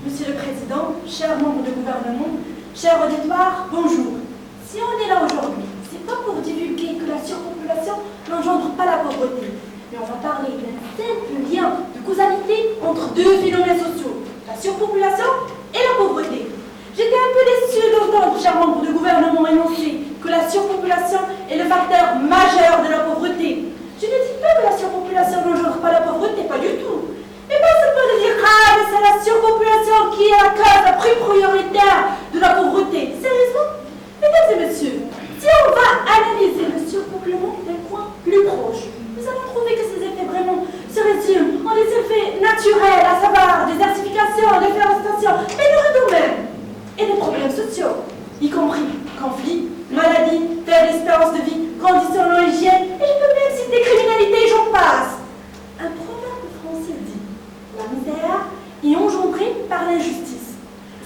Monsieur le Président, chers membres du gouvernement, chers auditoires, bonjour. Si on est là aujourd'hui, c'est pas pour divulguer que la surpopulation n'engendre pas la pauvreté, mais on va parler d'un simple lien de causalité entre deux phénomènes sociaux, la surpopulation et la pauvreté. J'étais un peu déçue d'entendre, chers membres du gouvernement, énoncer que la surpopulation est le facteur majeur de la pauvreté. Je ne dis pas que la surpopulation n'engendre pas la pauvreté, pas du tout. Mais pas seulement de dire « Ah, mais c'est la surpopulation qui est la cause la plus prioritaire de la pauvreté ». Sérieusement? Mesdames et messieurs, si on va analyser le surpeuplement d'un point plus proche, nous allons trouver que ces effets vraiment se résument en des effets naturels, à savoir désertification, déforestation, pénurie d'eau même, et des problèmes sociaux, y compris conflits, maladies, faible espérance de vie, conditions non hygiène, et je peux même citer criminalité, j'en passe. Un proverbe français dit « La misère est engendrée par l'injustice ».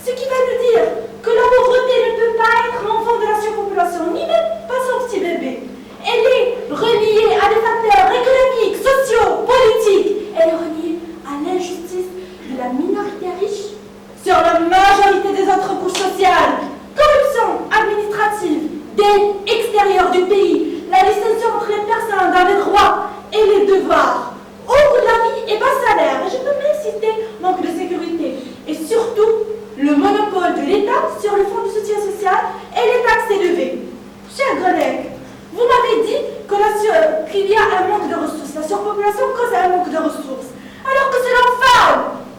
Ce qui va nous dire que la pauvreté ne peut pas être l'enfant de la surpopulation, ni même pas son petit bébé. Elle est reliée à des facteurs économiques, sociaux, politiques. Elle est reliée à l'injustice de la minorité riche sur la majorité des autres couches sociales. Corruption administrative, d'aide extérieure du pays, la distinction entre les personnes dans les droits et les devoirs, au coût de la vie et bas salaire, et je peux même citer manque de sécurité, et surtout le monopole de l'État sur le fonds de soutien social et les taxes élevées. Chers collègues, vous m'avez dit qu'il y a un manque de ressources, la surpopulation cause un manque de ressources, alors que selon FAO,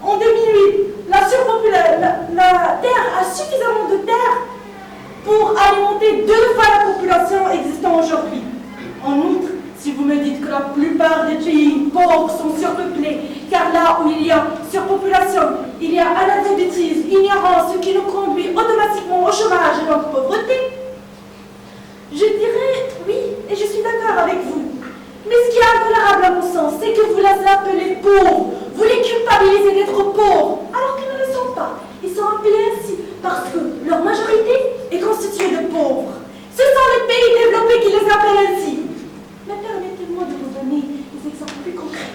en 2008, la Terre a suffisamment de terre pour alimenter 2 fois la population existant aujourd'hui. En outre, si vous me dites que la plupart des pays pauvres sont surpeuplés, car là où il y a surpopulation, il y a analphabétisme, ignorance, ce qui nous conduit automatiquement au chômage et donc pauvreté, je dirais oui, et je suis d'accord avec vous. Mais ce qui est intolérable à mon sens, c'est que vous les appelez pauvres, vous les culpabilisez d'être pauvres, alors qu'ils ne le sont pas. Ils sont appelés ainsi parce que leur majorité est constituée de pauvres. Ce sont les pays développés qui les appellent ainsi. Mais permettez-moi de vous donner des exemples plus concrets,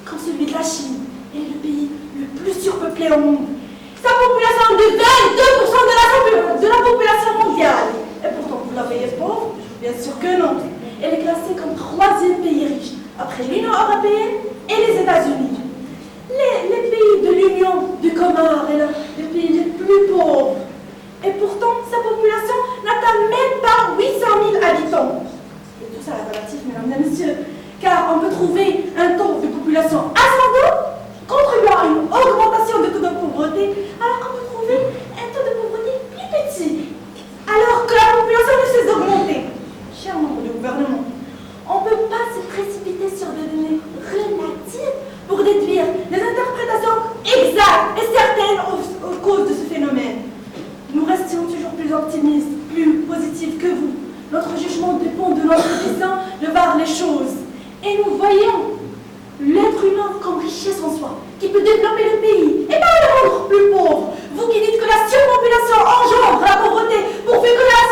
comme celui de la Chine, est le pays le plus surpeuplé au monde. Sa population est de 22% de la population mondiale. Et pourtant, vous la voyez pauvre? Bien sûr que non. Elle est classée comme 3e pays riche, après l'Union européenne et les États-Unis. Les pays de l'Union du Comore est le pays les plus pauvres. Et pourtant, sa population n'atteint même pas 800 000 habitants. Et tout ça est relatif, mesdames et messieurs, car on peut trouver un taux de population ascendant contribuant à une augmentation du taux de pauvreté, alors qu'on peut trouver un taux de pauvreté plus petit, alors que la population ne cesse d'augmenter. Chers membres du gouvernement, on ne peut pas se précipiter sur des données relatives pour déduire des interprétations exactes et certaines aux causes de ce phénomène. Nous restions toujours plus optimistes, plus positifs que vous. Notre jugement dépend de notre vision de voir les choses. Et nous voyons l'être humain comme richesse en soi, qui peut développer le pays et pas le rendre plus pauvre. Vous qui dites que la surpopulation engendre la pauvreté, pourvu que la